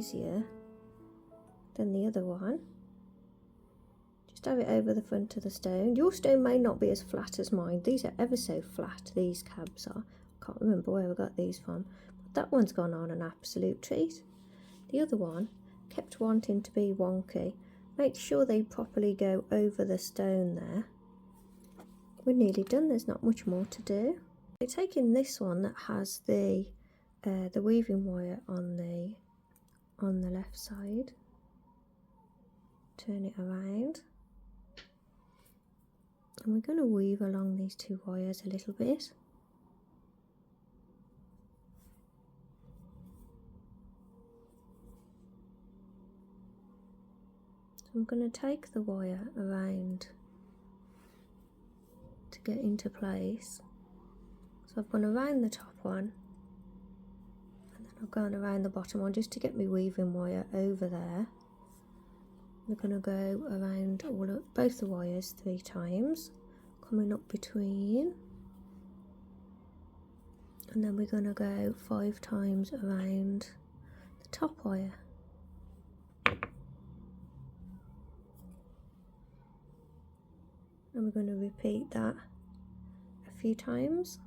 easier than the other one. Just have it over the front of the stone. Your stone may not be as flat as mine. These are ever so flat, these cabs are. I can't remember where I got these from, but that one's gone on an absolute treat. The other one kept wanting to be wonky. Make sure they properly go over the stone there. We're nearly done, there's not much more to do. We're taking this one that has the weaving wire on the left side. Turn it around. And we're going to weave along these two wires a little bit. So I'm going to take the wire around to get into place. So I've gone around the top one, and then I've gone around the bottom one just to get my weaving wire over there. We're going to go around both the wires 3 times, coming up between, and then we're going to go 5 times around the top wire. And we're going to repeat that a few times.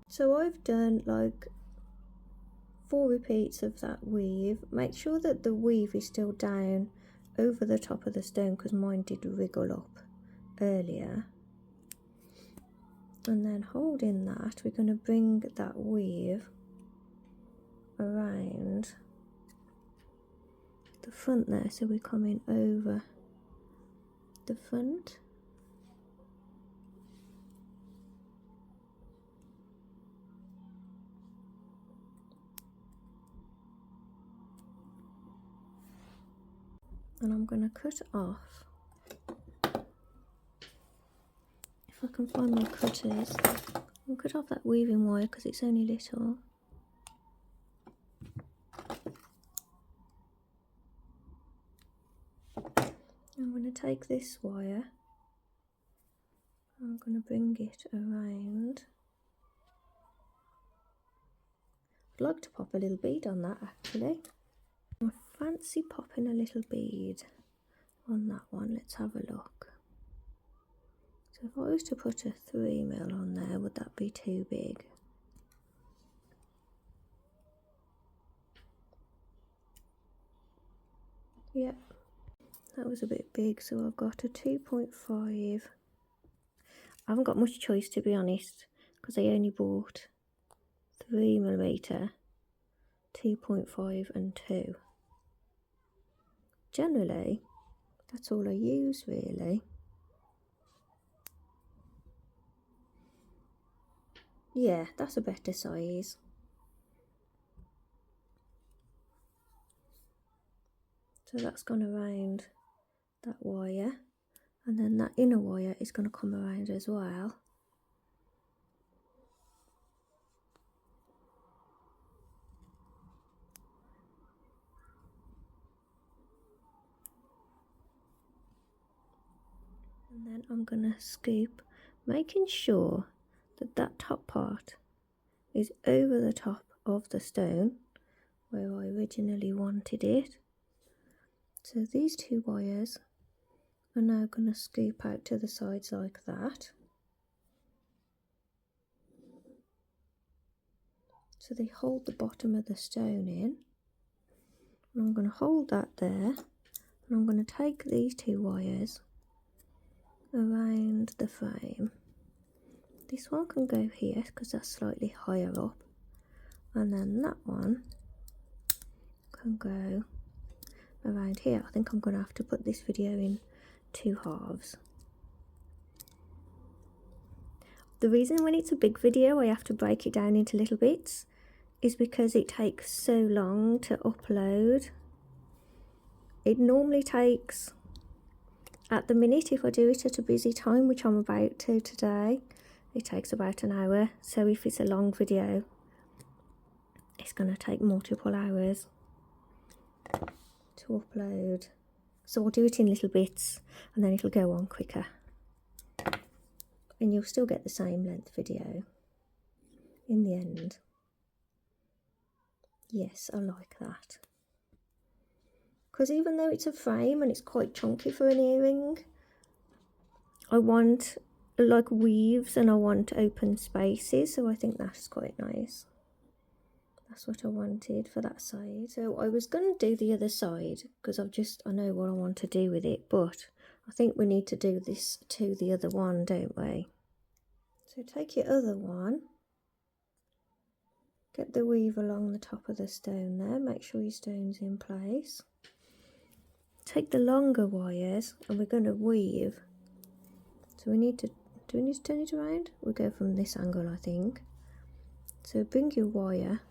So I've done like 4 repeats of that weave. Make sure that the weave is still down over the top of the stone, because mine did wriggle up earlier. And then holding that, we're going to bring that weave around the front there, so we're coming over the front. And I'm going to cut off, if I can find my cutters, I'll cut off that weaving wire because it's only little. I'm going to take this wire, I'm going to bring it around. I'd like to pop a little bead on that actually. I fancy popping a little bead on that one. Let's have a look. So if I was to put a 3mm on there, would that be too big? Yep, that was a bit big, so I've got a 2.5. I haven't got much choice, to be honest, because I only bought 3mm, 2.5 and 2. Generally, that's all I use really. Yeah, that's a better size. So that's gone around that wire, and then that inner wire is going to come around as well. And then I'm going to scoop, making sure that that top part is over the top of the stone where I originally wanted it. So these 2 wires are now going to scoop out to the sides like that. So they hold the bottom of the stone in. And I'm going to hold that there, and I'm going to take these 2 wires around the frame. This one can go here because that's slightly higher up, and then that one can go around here. I think I'm going to have to put this video in 2 halves. The reason when it's a big video I have to break it down into little bits is because it takes so long to upload. It normally takes, at the minute, if I do it at a busy time, which I'm about to today, it takes about an hour. So if it's a long video, it's going to take multiple hours to upload. So I'll do it in little bits and then it'll go on quicker. And you'll still get the same length video in the end. Yes, I like that. because even though it's a frame and it's quite chunky for an earring, I want like weaves and I want open spaces, so I think that's quite nice. That's what I wanted for that side. So I was going to do the other side because I know what I want to do with it, but I think we need to do this to the other one, don't we? So take your other one, get the weave along the top of the stone there, make sure your stone's in place. Take the longer wires and we're going to weave. So we need to, do we need to turn it around? We'll go from this angle, I think. So bring your wire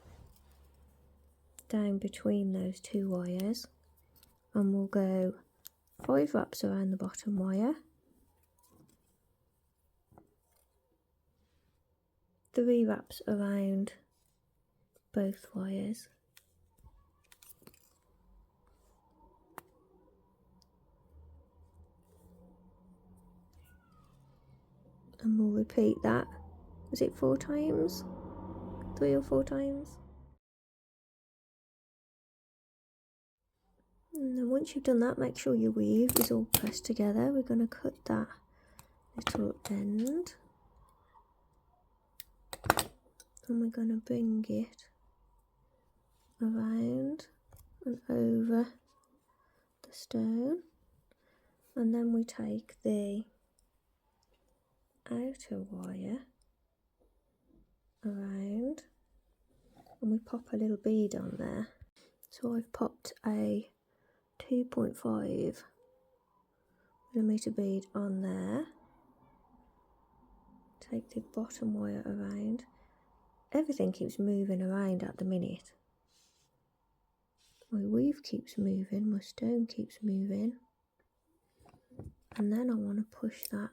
down between those two wires and we'll go 5 wraps around the bottom wire, 3 wraps around both wires, and we'll repeat that. Was it 4 times? 3 or 4 times? And then once you've done that, make sure your weave is all pressed together. We're going to cut that little end and we're going to bring it around and over the stone, and then we take the outer wire around and we pop a little bead on there. So I've popped a 2.5mm bead on there. Take the bottom wire around. Everything keeps moving around at the minute. My weave keeps moving, my stone keeps moving, and then I want to push that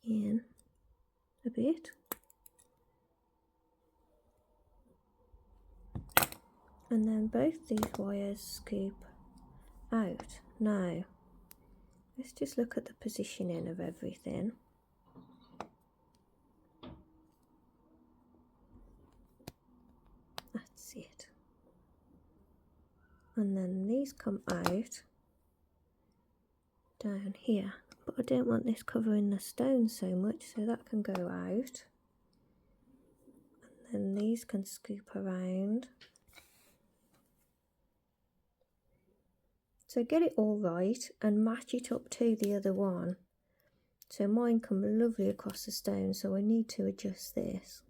in a bit. And then both these wires scoop out. Now, let's just look at the positioning of everything. That's it. And then these come out down here. But I don't want this covering the stone so much, so that can go out. And then these can scoop around. So get it all right and match it up to the other one. So mine come lovely across the stone, so I need to adjust this.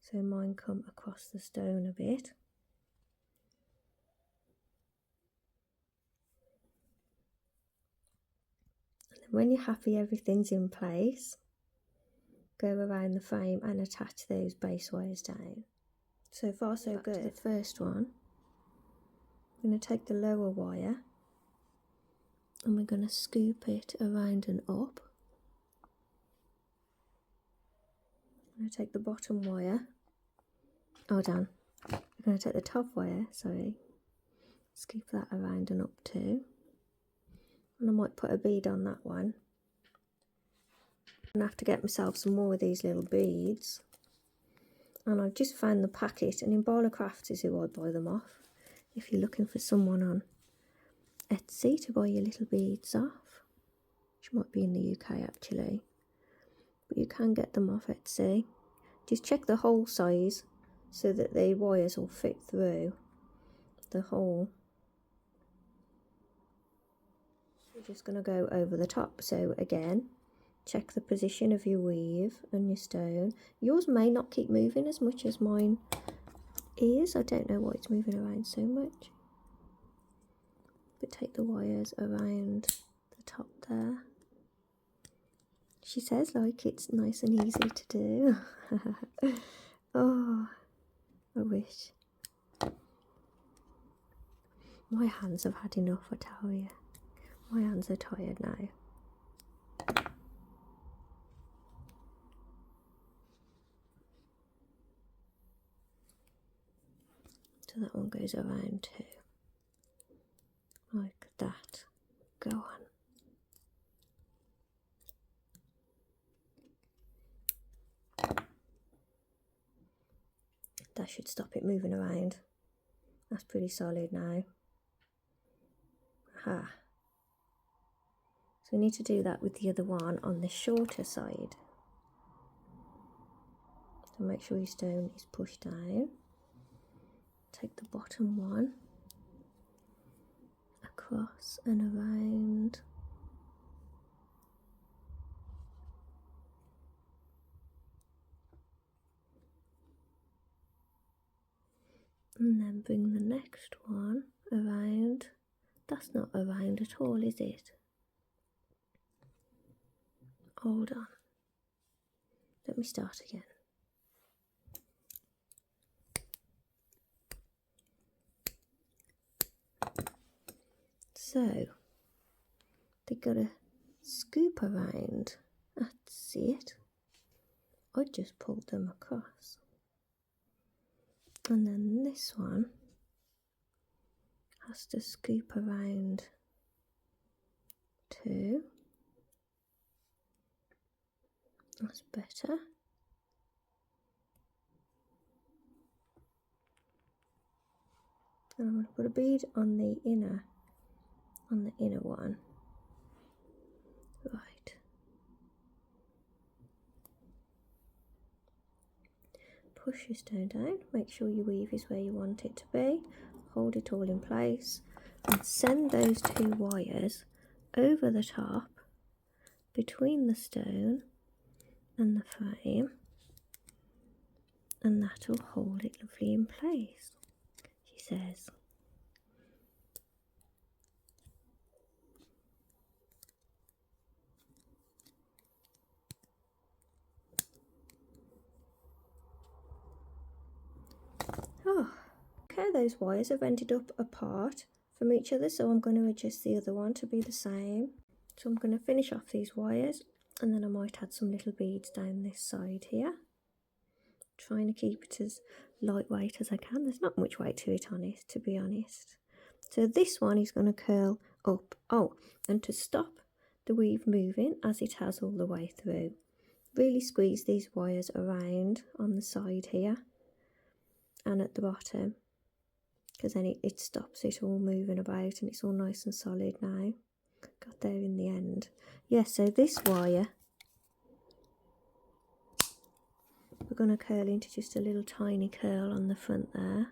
So mine come across the stone a bit. And then when you're happy everything's in place, go around the frame and attach those base wires down. So far so good. To the first one, I'm going to take the lower wire and we're going to scoop it around and up. I'm going to take the bottom wire, I'm going to take the top wire, scoop that around and up too. And I might put a bead on that one. I'm going to have to get myself some more of these little beads. And I've just found the packet, and in Barlow Crafts is who I buy them off. If you're looking for someone on Etsy to buy your little beads off, which might be in the UK actually, but you can get them off Etsy. Just check the hole size so that the wires will fit through the hole. We're just going to go over the top. So again, check the position of your weave and your stone. Yours may not keep moving as much as mine is. I don't know why it's moving around so much. But take the wires around the top there. She says like it's nice and easy to do. Oh, I wish. My hands have had enough, I tell you. My hands are tired now. So that one goes around too. Like that. Go on. That should stop it moving around. That's pretty solid now. Aha. So we need to do that with the other one on the shorter side. So make sure your stone is pushed down. Take the bottom one across and around. And then bring the next one around. That's not around at all, is it? Hold on. Let me start again. So, they gotta scoop around. That's it. I just pulled them across. And then this one has to scoop around too. That's better. And I'm going to put a bead on the inner one. Right. Push your stone down, make sure your weave is where you want it to be, hold it all in place, and send those two wires over the top between the stone and the frame, and that'll hold it lovely in place, she says. Oh, okay, those wires have ended up apart from each other, so I'm going to adjust the other one to be the same. So I'm going to finish off these wires, and then I might add some little beads down this side here. Trying to keep it as lightweight as I can. There's not much weight to it, to be honest. So this one is going to curl up. Oh, and to stop the weave moving as it has all the way through, really squeeze these wires around on the side here and at the bottom, because then it stops it all moving about and it's all nice and solid now. Got there in the end. Yeah, so this wire we're going to curl into just a little tiny curl on the front there.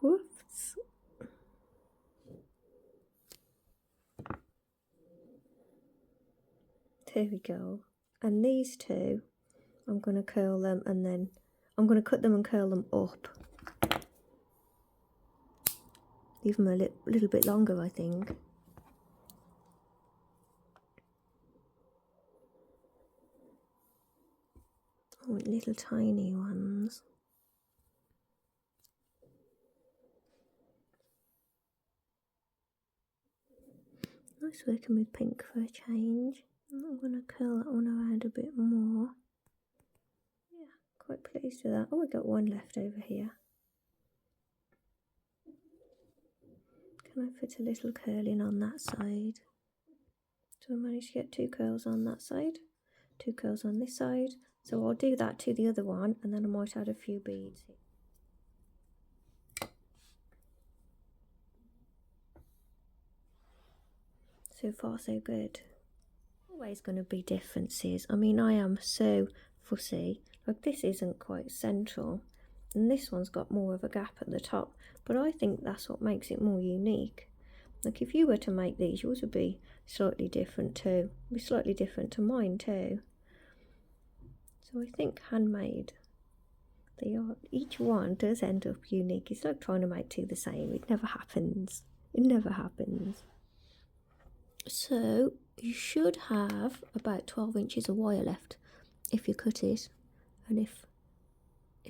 Whoops. There we go. And these two, I'm going to curl them, and then I'm going to cut them and curl them up. Leave them a little bit longer, I think. I want little tiny ones. Nice working with pink for a change. I'm going to curl that one around a bit more. Yeah, quite pleased with that. Oh, we got one left over here. Can I fit a little curl in on that side? So I managed to get 2 curls on that side, 2 curls on this side. So I'll do that to the other one, and then I might add a few beads. So far so good. Always going to be differences. I mean, I am so fussy. Like, this isn't quite central, and this one's got more of a gap at the top, but I think that's what makes it more unique. Like, if you were to make these, yours would be slightly different too. It'd be slightly different to mine too. So I think handmade, they are, each one does end up unique. It's like trying to make 2 the same. It never happens. It never happens. So you should have about 12 inches of wire left if you cut it, and if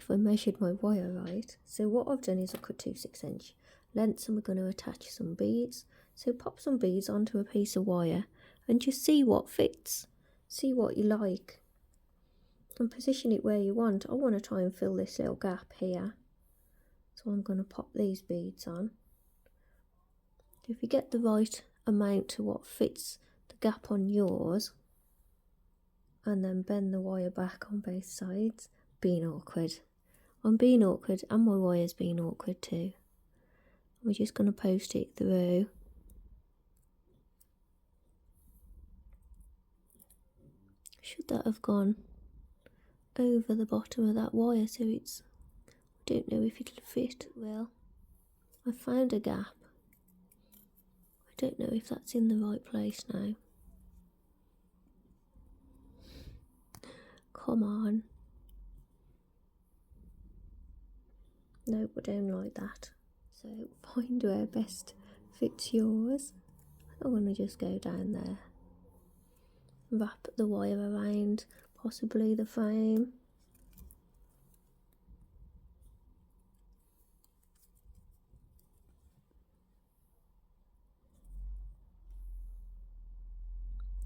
I measured my wire right. So what I've done is I've cut 2 6-inch lengths, and we're going to attach some beads. So pop some beads onto a piece of wire and just see what fits, see what you like, and position it where you want. I want to try and fill this little gap here, so I'm going to pop these beads on If you get the right amount to what fits the gap on yours, and then bend the wire back on both sides. Being awkward. I'm being awkward and my wire's being awkward too. We're just going to post it through. Should that have gone over the bottom of that wire so it's... I don't know if it'll fit. Well, I found a gap. I don't know if that's in the right place now. Come on. Nope, I don't like that. So find where best fits yours. I'm going to just go down there. Wrap the wire around possibly the frame.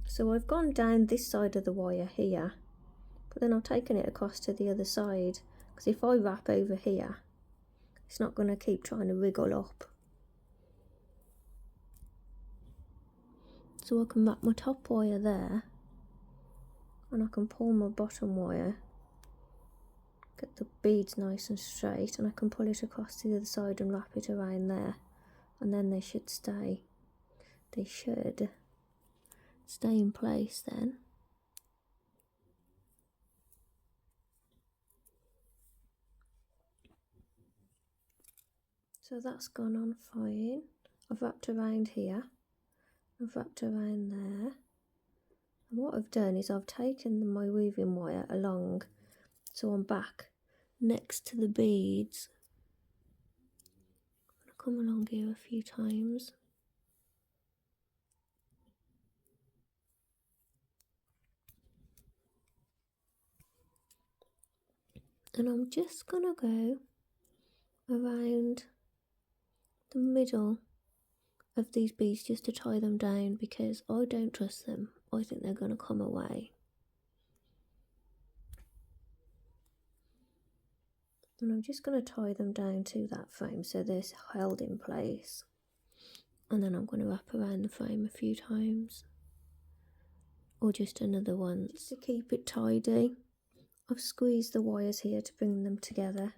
So I've gone down this side of the wire here, but then I've taken it across to the other side, because if I wrap over here, it's not going to keep trying to wriggle up. So I can wrap my top wire there, and I can pull my bottom wire, get the beads nice and straight, and I can pull it across to the other side and wrap it around there, and then they should stay. They should stay in place then. So that's gone on fine. I've wrapped around here, I've wrapped around there, and what I've done is I've taken my weaving wire along, so I'm back next to the beads. I'm going to come along here a few times. And I'm just going to go around the middle of these beads just to tie them down, because I don't trust them. I think they're going to come away. And I'm just going to tie them down to that frame so they're held in place. And then I'm going to wrap around the frame a few times, or just another one, just to keep it tidy. I've squeezed the wires here to bring them together,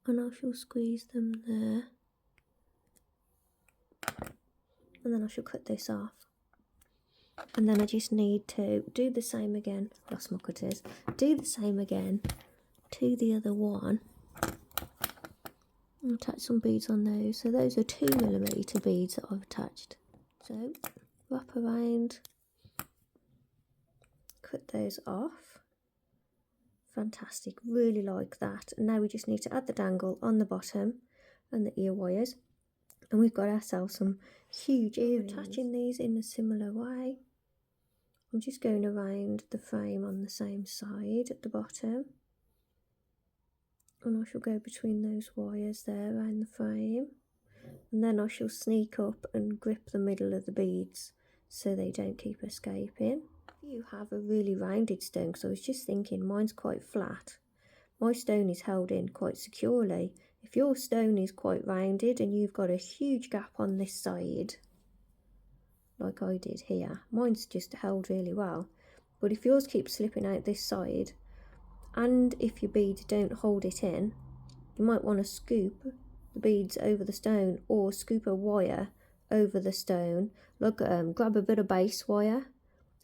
and I shall squeeze them there, and then I shall cut this off. And then I just need to do the same again. Lost my cutters. Do the same again to the other one. I'll attach some beads on those. So those are 2mm beads that I've attached. So wrap around, cut those off. Fantastic, really like that. And now we just need to add the dangle on the bottom and the ear wires, and we've got ourselves some huge earrings. Attaching these in a similar way. I'm just going around the frame on the same side at the bottom, and I shall go between those wires there around the frame, and then I shall sneak up and grip the middle of the beads so they don't keep escaping. You have a really rounded stone, because I was just thinking mine's quite flat. My stone is held in quite securely. If your stone is quite rounded and you've got a huge gap on this side, like I did here, mine's just held really well. But if yours keeps slipping out this side, and if your beads don't hold it in, you might want to scoop the beads over the stone, or scoop a wire over the stone. Look, grab a bit of base wire,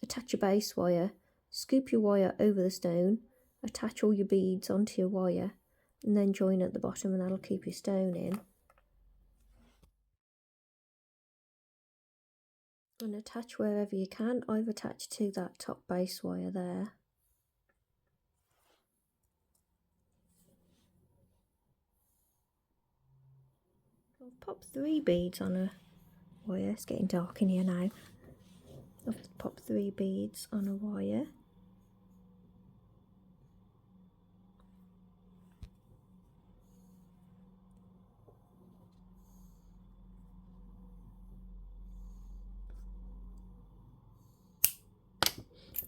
attach your base wire, scoop your wire over the stone, attach all your beads onto your wire, and then join at the bottom, and that'll keep your stone in. And attach wherever you can. I've attached to that top base wire there. I've popped 3 beads on a wire. It's getting dark in here now. I've popped 3 beads on a wire.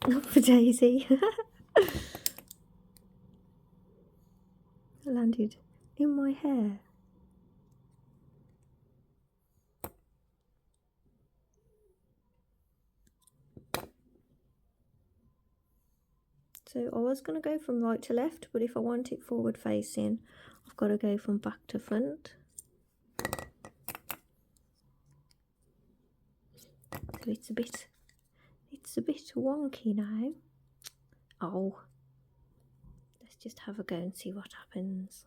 Not for Daisy. I landed in my hair. So I was going to go from right to left, but if I want it forward facing, I've got to go from back to front. So it's a bit wonky now. Oh, let's just have a go and see what happens.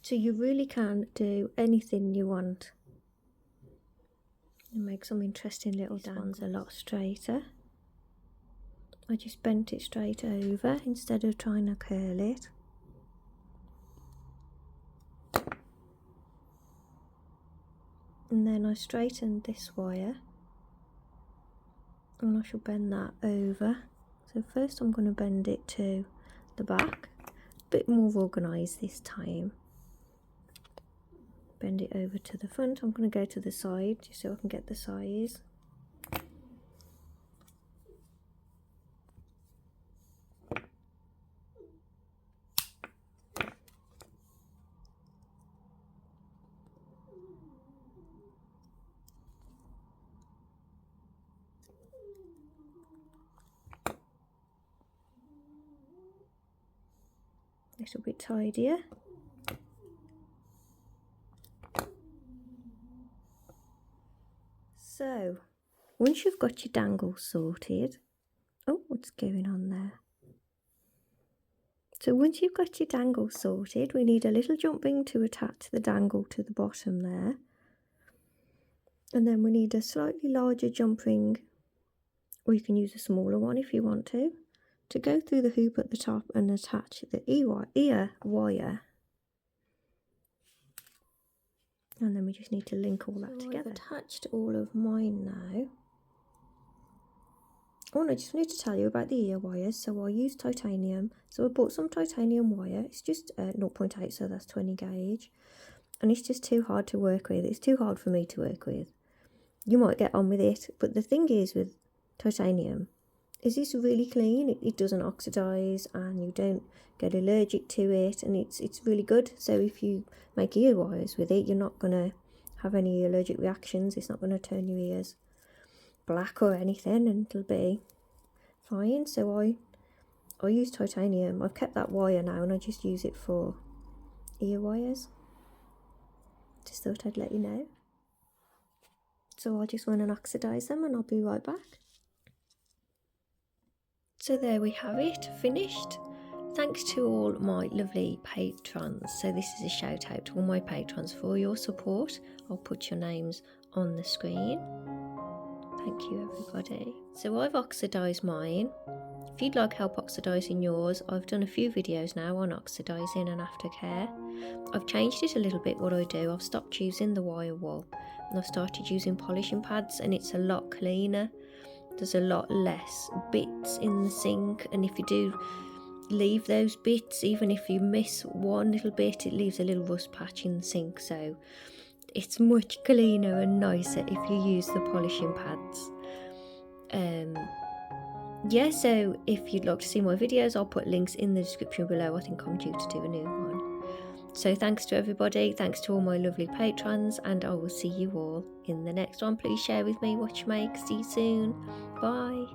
So you really can do anything you want. And make some interesting little dangles. A lot straighter. I just bent it straight over instead of trying to curl it. And then I straightened this wire. And I shall bend that over. So first I'm going to bend it to the back. A bit more organised this time. Bend it over to the front. I'm going to go to the side just so I can get the size. A little bit tidier. So, once you've got your dangles sorted, oh, what's going on there? So once you've got your dangle sorted, we need a little jump ring to attach the dangle to the bottom there. And then we need a slightly larger jump ring, or you can use a smaller one if you want to go through the hoop at the top and attach the ear wire. And then we just need to link all that together. I've attached all of mine now. Oh, and I just wanted to tell you about the ear wires. So I use titanium. So I bought some titanium wire. It's just 0.8, so that's 20 gauge. And it's just too hard to work with. It's too hard for me to work with. You might get on with it, but the thing is with titanium is it's really clean. It doesn't oxidize and you don't get allergic to it, and it's really good. So if you make ear wires with it, you're not going to have any allergic reactions. It's not going to turn your ears black or anything, and it'll be fine. So I use titanium. I've kept that wire now and I just use it for ear wires. Just thought I'd let you know. So I'll just run and oxidize them and I'll be right back. So there we have it, finished. Thanks to all my lovely patrons. So this is a shout out to all my patrons for your support. I'll put your names on the screen. Thank you everybody. So I've oxidised mine. If you'd like help oxidising yours, I've done a few videos now on oxidising and aftercare. I've changed it a little bit what I do. I've stopped using the wire wool and I've started using polishing pads, and it's a lot cleaner. There's a lot less bits in the sink, and if you do leave those bits, even if you miss one little bit, it leaves a little rust patch in the sink. So it's much cleaner and nicer if you use the polishing pads. Yeah, so if you'd like to see my videos, I'll put links in the description below. I think I'm due to do a new one. So thanks to everybody, thanks to all my lovely patrons, and I will see you all in the next one. Please share with me what you make. See you soon. Bye.